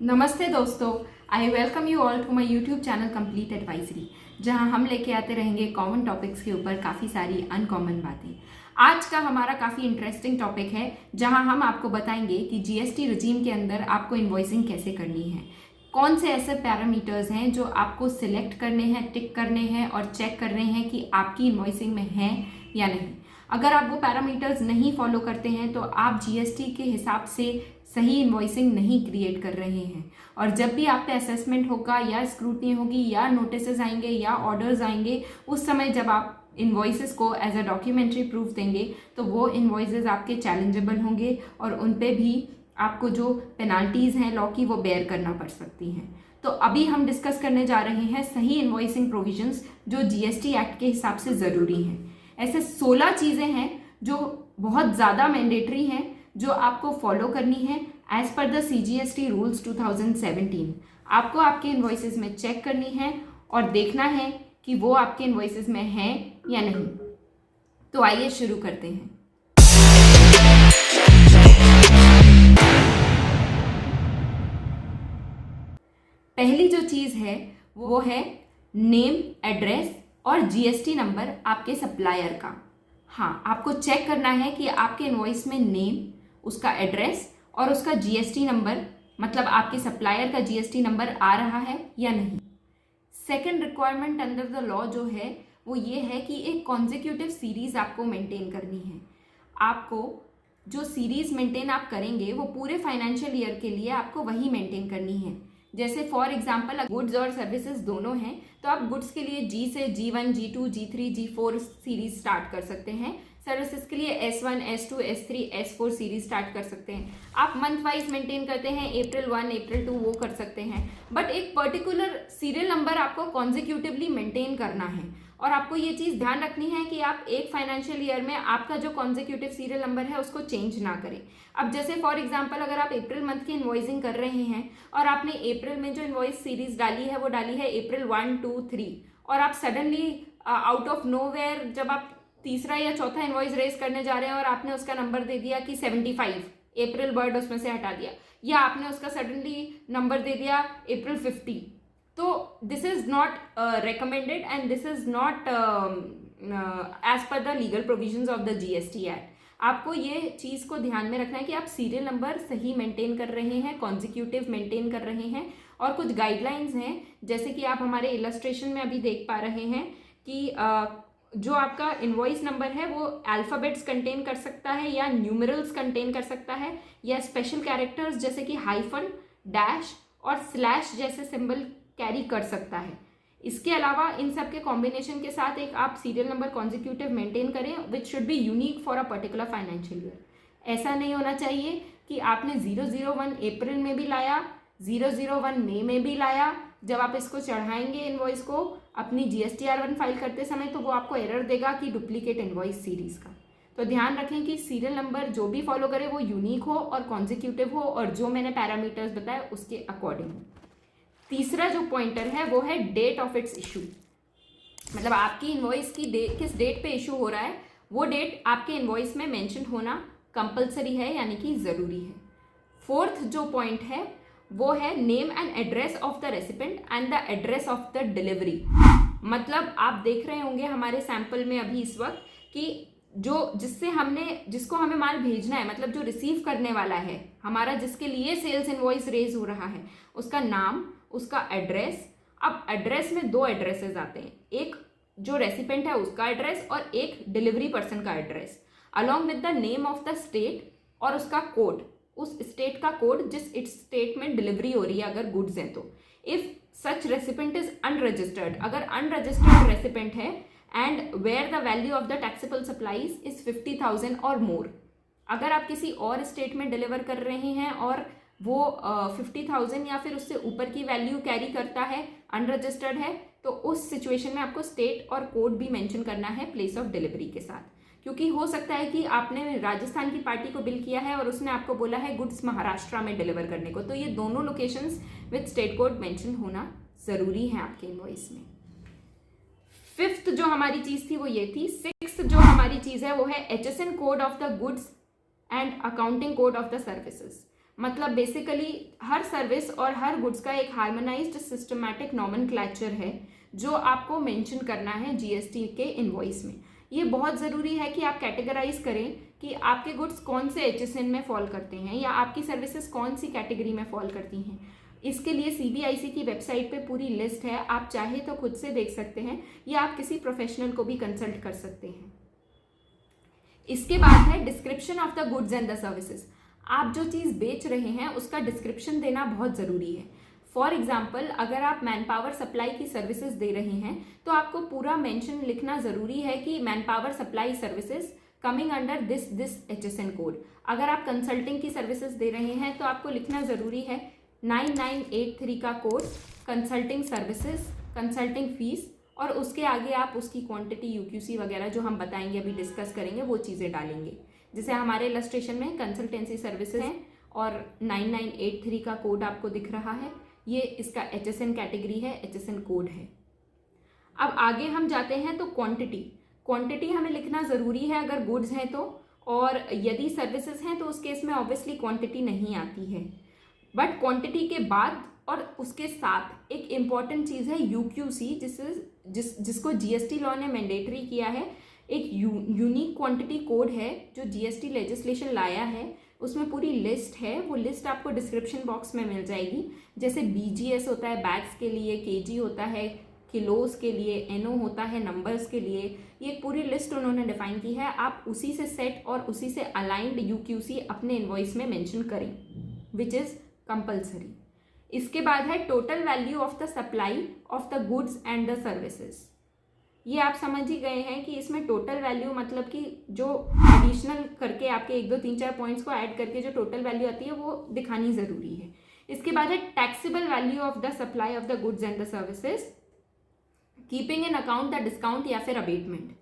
नमस्ते दोस्तों, I welcome you all to my YouTube channel complete advisory, जहां हम लेके आते रहेंगे कॉमन टॉपिक्स के ऊपर काफ़ी सारी अनकॉमन बातें। आज का हमारा काफ़ी इंटरेस्टिंग टॉपिक है, जहां हम आपको बताएंगे कि जीएसटी रिजीम के अंदर आपको इन्वॉइसिंग कैसे करनी है, कौन से ऐसे पैरामीटर्स हैं जो आपको सिलेक्ट करने हैं, टिक करने हैं और चेक करने हैं कि आपकी इन्वॉइसिंग में है या नहीं। अगर आप वो पैरामीटर्स नहीं फॉलो करते हैं तो आप जीएसटी के हिसाब से सही इन्वॉइसिंग नहीं क्रिएट कर रहे हैं, और जब भी आप पे असेसमेंट होगा या स्क्रूटनी होगी या नोटिसेस आएंगे या ऑर्डर्स आएंगे, उस समय जब आप इन्वॉइसेस को एज अ डॉक्यूमेंट्री प्रूफ देंगे तो वो इन्वॉइसेस आपके चैलेंजेबल होंगे और उन पे भी आपको जो पेनाल्टीज हैं लॉ की वो बेयर करना पड़ सकती हैं। तो अभी हम डिस्कस करने जा रहे हैं सही इन्वॉइसिंग प्रोविजंस जो जीएसटी एक्ट के हिसाब से ज़रूरी हैं। ऐसे 16 चीज़ें हैं जो बहुत ज़्यादा मैंडेटरी हैं, जो आपको फॉलो करनी है as per the CGST rules 2017। आपको आपके इन्वॉइसेस में चेक करनी है और देखना है कि वो आपके इन्वॉइसेस में है या नहीं। तो आइए शुरू करते हैं। पहली जो चीज़ है वो है नेम, एड्रेस और जीएसटी नंबर आपके सप्लायर का। हाँ, आपको चेक करना है कि आपके इन्वॉइस में नेम, उसका एड्रेस और उसका जीएसटी नंबर, मतलब आपके सप्लायर का जीएसटी नंबर आ रहा है या नहीं। Second requirement under the law जो है वो ये है कि एक कॉन्जिक्यूटिव सीरीज आपको मेंटेन करनी है। आपको जो सीरीज मेंटेन आप करेंगे वो पूरे फाइनेंशियल ईयर के लिए आपको वही मेंटेन करनी है। जैसे फॉर एग्जांपल गुड्स और सर्विसेज दोनों हैं तो आप गुड्स के लिए जी से G1, G2, G3, G4 series start कर सकते हैं। सर्विसेज के लिए S1, S2, S3, S4 series start कर सकते हैं। आप मंथ वाइज मेंटेन करते हैं, April 1, April 2 वो कर सकते हैं, बट एक पर्टिकुलर सीरियल नंबर आपको कॉन्जिक्यूटिवली मेंटेन करना है। और आपको ये चीज़ ध्यान रखनी है कि आप एक फाइनेंशियल ईयर में आपका जो कॉन्जिक्यूटिव सीरियल नंबर है उसको चेंज ना करें। अब जैसे फॉर एग्जांपल अगर आप अप्रैल मंथ की इन्वॉइसिंग कर रहे हैं और आपने अप्रैल में जो इन्वॉइस सीरीज डाली है वो डाली है April 1, 2, 3, और आप सडनली आउट ऑफ नोवेयर जब आप तीसरा या चौथा इन्वॉइस रेज करने जा रहे हैं और आपने उसका नंबर दे दिया कि 75, अप्रैल वर्ड उसमें से हटा दिया, या आपने उसका सडनली नंबर दे दिया April 50, तो this is not recommended and this is not as per the legal provisions of the GST act. आपको ये चीज़ को ध्यान में रखना है कि आप सीरियल नंबर सही मेंटेन कर रहे हैं, कॉन्जिक्यूटिव मेंटेन कर रहे हैं, और कुछ गाइडलाइंस हैं जैसे कि आप हमारे इलस्ट्रेशन में अभी देख पा रहे हैं कि जो आपका इन्वॉइस नंबर है वो अल्फ़ाबेट्स कंटेन कर सकता है या न्यूमरल्स कंटेन कर सकता है या स्पेशल कैरेक्टर्स जैसे कि हाइफन, डैश और स्लैश जैसे सिंबल कैरी कर सकता है। इसके अलावा इन सब के कॉम्बिनेशन के साथ एक आप सीरियल नंबर कॉन्जिक्यूटिव मेंटेन करें which should be unique for a particular financial year. ऐसा नहीं होना चाहिए कि आपने 001 अप्रैल में भी लाया, 001 मई में भी लाया, जब आप इसको चढ़ाएंगे इन्वॉइस को अपनी GSTR1 फाइल करते समय तो वो आपको एरर देगा कि डुप्लीकेट इन्वॉइस सीरीज का। तो ध्यान रखें कि सीरियल नंबर जो भी फॉलो करे वो यूनिक हो और कॉन्जिक्यूटिव हो और जो मैंने पैरामीटर्स बताए उसके अकॉर्डिंग हो। तीसरा जो पॉइंटर है वो है डेट ऑफ इट्स इशू, मतलब आपकी इन्वॉइस की किस डेट पे इशू हो रहा है वो डेट आपके इन्वॉइस में मेंशन होना कंपलसरी है, यानी कि ज़रूरी है। फोर्थ जो पॉइंट है वो है name and address of the recipient and the address of the delivery. मतलब आप देख रहे होंगे हमारे सैंपल में अभी इस वक्त कि जिसको हमें माल भेजना है, मतलब जो रिसीव करने वाला है हमारा, जिसके लिए सेल्स इन्वॉइस रेज हो रहा है, उसका नाम, उसका एड्रेस। अब एड्रेस में दो एड्रेसेस आते हैं, एक जो रेसिपेंट है उसका एड्रेस और एक डिलीवरी पर्सन का address, along with the name of the state और उसका कोड, उस स्टेट का कोड जिस स्टेट में डिलीवरी हो रही है अगर गुड्स हैं तो। If such recipient is unregistered, अगर अनरजिस्टर्ड रेसिपेंट है and where the value of the taxable supplies is 50,000 और मोर, अगर आप किसी और स्टेट में डिलीवर कर रहे हैं और वो 50,000 या फिर उससे ऊपर की वैल्यू कैरी करता है, अनरजिस्टर्ड है, तो उस सिचुएशन में आपको स्टेट और कोड भी मेंशन करना है प्लेस ऑफ डिलीवरी के साथ। क्योंकि हो सकता है कि आपने राजस्थान की पार्टी को बिल किया है और उसने आपको बोला है गुड्स महाराष्ट्र में डिलीवर करने को, तो ये दोनों locations with state code mention होना ज़रूरी है आपके इनवॉइस में। फिफ्थ जो हमारी चीज़ थी वो ये थी। सिक्स्थ जो हमारी चीज़ है वो है HSN code of the goods and accounting code of the services. मतलब बेसिकली हर सर्विस और हर गुड्स का एक हार्मोनाइज्ड सिस्टमैटिक नॉमेनक्लेचर है जो आपको मेंशन करना है जीएसटी के इनवॉइस में। ये बहुत ज़रूरी है कि आप कैटेगराइज करें कि आपके गुड्स कौन से एचएसएन में फॉल करते हैं या आपकी सर्विसेज कौन सी कैटेगरी में फॉल करती हैं। इसके लिए सीबीआईसी की वेबसाइट पे पूरी लिस्ट है, आप चाहे तो खुद से देख सकते हैं या आप किसी प्रोफेशनल को भी कंसल्ट कर सकते हैं। इसके बाद है description of the goods and the services. आप जो चीज़ बेच रहे हैं उसका डिस्क्रिप्शन देना बहुत ज़रूरी है। फॉर एग्जाम्पल, अगर आप मैन पावर सप्लाई की सर्विसेज दे रहे हैं तो आपको पूरा मेंशन लिखना ज़रूरी है कि man power supply services coming under this HSN code. अगर आप कंसल्टिंग की सर्विसेज दे रहे हैं तो आपको लिखना ज़रूरी है 9983 का code, consulting services, consulting fees, और उसके आगे आप उसकी क्वांटिटी, यूक्यूसी वगैरह जो हम बताएंगे, अभी डिस्कस करेंगे, वो चीज़ें डालेंगे। जैसे हमारे इलस्ट्रेशन में कंसल्टेंसी सर्विसेज हैं और 9983 का कोड आपको दिख रहा है, ये इसका एचएसएन कैटेगरी है, एचएसएन कोड है। अब आगे हम जाते हैं तो क्वांटिटी हमें लिखना ज़रूरी है अगर गुड्स हैं तो, और यदि सर्विसेज हैं तो उस केस में ऑब्वियसली क्वांटिटी नहीं आती है। बट क्वांटिटी के बाद और उसके साथ एक इम्पॉर्टेंट चीज़ है यूक्यूसी, जिसको जीएसटी लॉ ने मैंडेटरी किया है। एक यूनिक क्वांटिटी कोड है जो जीएसटी लेजिस्लेशन लाया है, उसमें पूरी लिस्ट है। वो लिस्ट आपको डिस्क्रिप्शन बॉक्स में मिल जाएगी। जैसे बीजीएस होता है बैग्स के लिए, केजी होता है किलोस के लिए, एनओ होता है नंबर्स के लिए। ये एक पूरी लिस्ट उन्होंने डिफाइन की है। आप उसी से सेट और उसी से अलाइंड यूक्यूसी अपने इनवॉइस में मेंशन करें, विच इज़ कंपल्सरी। इसके बाद है total value of the supply of the goods and the services. ये आप समझ ही गए हैं कि इसमें टोटल वैल्यू मतलब कि जो एडिशनल करके आपके 1 2 3 4 पॉइंट्स को ऐड करके जो टोटल वैल्यू आती है वो दिखानी ज़रूरी है। इसके बाद है taxable value of the supply of the goods and the services, keeping in account the discount या फिर अबेटमेंट।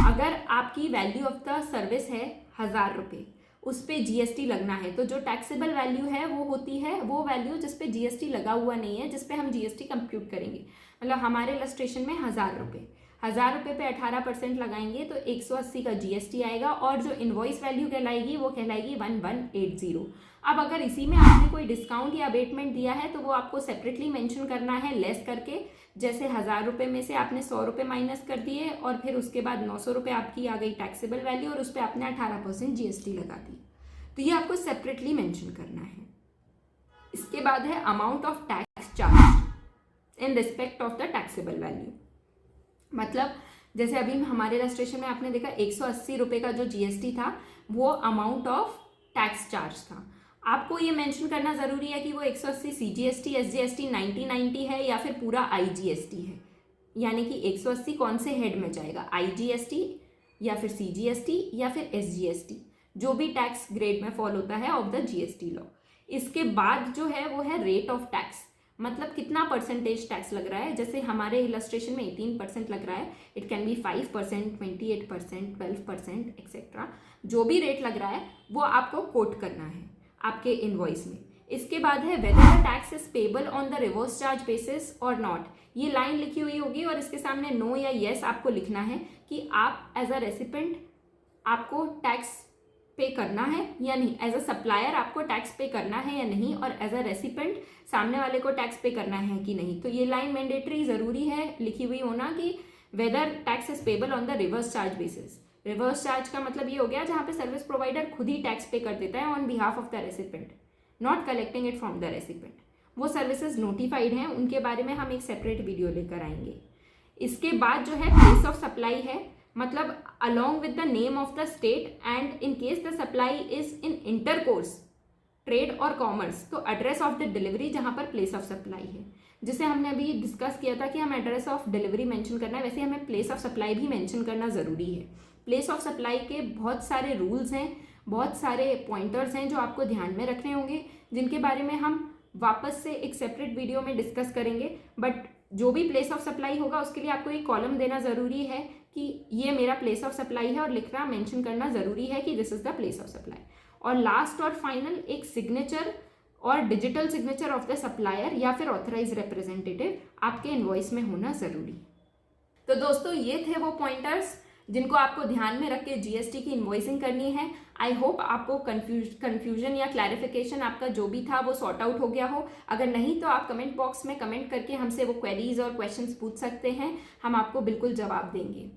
अगर आपकी वैल्यू ऑफ द सर्विस है 1000 रुपये, उस पर जीएसटी लगना है, तो जो टैक्सेबल वैल्यू है वो होती है वो वैल्यू जिस पे जीएसटी लगा हुआ नहीं है, जिस पे हम जीएसटी कंप्यूट करेंगे। मतलब हमारे इलस्ट्रेशन में 1000 रुपये, 1000 रुपये पे 18% लगाएंगे तो 180 का जीएसटी आएगा, और जो इनवॉइस वैल्यू कहलाएगी वो कहलाएगी 1180। अब अगर इसी में आपने कोई डिस्काउंट या अबेटमेंट दिया है तो वो आपको सेपरेटली मेंशन करना है लेस करके। जैसे 1000 रुपये में से आपने 100 रुपये माइनस कर दिए और फिर उसके बाद 900 रुपये आपकी आ गई टैक्सेबल वैल्यू और उस पर आपने 18% जीएसटी लगा दी, तो ये आपको सेपरेटली मेंशन करना है। इसके बाद है amount of tax charge in respect of the taxable value. मतलब जैसे अभी हमारे रजिस्ट्रेशन में आपने देखा 180 रुपये का जो जीएसटी था वो अमाउंट ऑफ टैक्स चार्ज था। आपको ये मेंशन करना ज़रूरी है कि वो 180 सीजीएसटी, एसजीएसटी, 9090 है या फिर पूरा आईजीएसटी है। यानी कि 180 कौन से हेड में जाएगा, आईजीएसटी या फिर सीजीएसटी या फिर एसजीएसटी, जो भी टैक्स ग्रेड में फॉल होता है ऑफ द जीएसटी लॉ। इसके बाद जो है वो है रेट ऑफ टैक्स, मतलब कितना परसेंटेज टैक्स लग रहा है। जैसे हमारे इलस्ट्रेशन में 18% लग रहा है, इट कैन बी 5%, 28%, 12% एक्सेट्रा। जो भी रेट लग रहा है वो आपको कोट करना है आपके इनवॉइस में। इसके बाद है whether the tax is payable on the reverse charge basis और नॉट। ये लाइन लिखी हुई होगी और इसके सामने नो या येस आपको लिखना है कि आप एज अ रेसिपेंट आपको टैक्स पे करना है या नहीं, एज अ सप्लायर आपको टैक्स पे करना है या नहीं, और एज अ रेसिपेंट सामने वाले को टैक्स पे करना है कि नहीं। तो ये लाइन मैंडेटरी ज़रूरी है लिखी हुई होना कि whether tax is payable on the reverse charge basis. Reverse charge का मतलब ये हो गया जहाँ पे सर्विस प्रोवाइडर खुद ही टैक्स पे कर देता है on behalf of the recipient, not collecting it from the recipient. वो सर्विसेज नोटिफाइड हैं, उनके बारे में हम एक सेपरेट वीडियो लेकर आएंगे। इसके बाद जो है प्लेस ऑफ सप्लाई है, मतलब along with the name of the state and in case the supply is in intercourse trade और कॉमर्स, तो एड्रेस ऑफ द डिलीवरी जहाँ पर प्लेस ऑफ सप्लाई है। जिसे हमने अभी डिस्कस किया था कि हम एड्रेस ऑफ डिलीवरी मेंशन करना है, वैसे हमें प्लेस ऑफ सप्लाई भी मेंशन करना ज़रूरी है। प्लेस ऑफ सप्लाई के बहुत सारे रूल्स हैं, बहुत सारे पॉइंटर्स हैं जो आपको ध्यान में रखने होंगे, जिनके बारे में हम वापस से एक सेपरेट वीडियो में डिस्कस करेंगे। बट जो भी प्लेस ऑफ सप्लाई होगा उसके लिए आपको एक कॉलम देना ज़रूरी है कि ये मेरा प्लेस ऑफ सप्लाई है, और लिखना मेंशन करना ज़रूरी है कि this is the place of supply. और लास्ट और फाइनल एक सिग्नेचर और digital signature of the supplier या फिर ऑथराइज रिप्रेजेंटेटिव आपके इनवॉइस में होना ज़रूरी है। तो दोस्तों ये थे वो पॉइंटर्स जिनको आपको ध्यान में रख के जीएसटी की इन्वॉइसिंग करनी है। आई होप आपको कंफ्यूजन या क्लैरिफिकेशन आपका जो भी था वो सॉर्ट आउट हो गया हो। अगर नहीं तो आप कमेंट बॉक्स में कमेंट करके हमसे वो क्वेरीज और क्वेश्चंस पूछ सकते हैं, हम आपको बिल्कुल जवाब देंगे।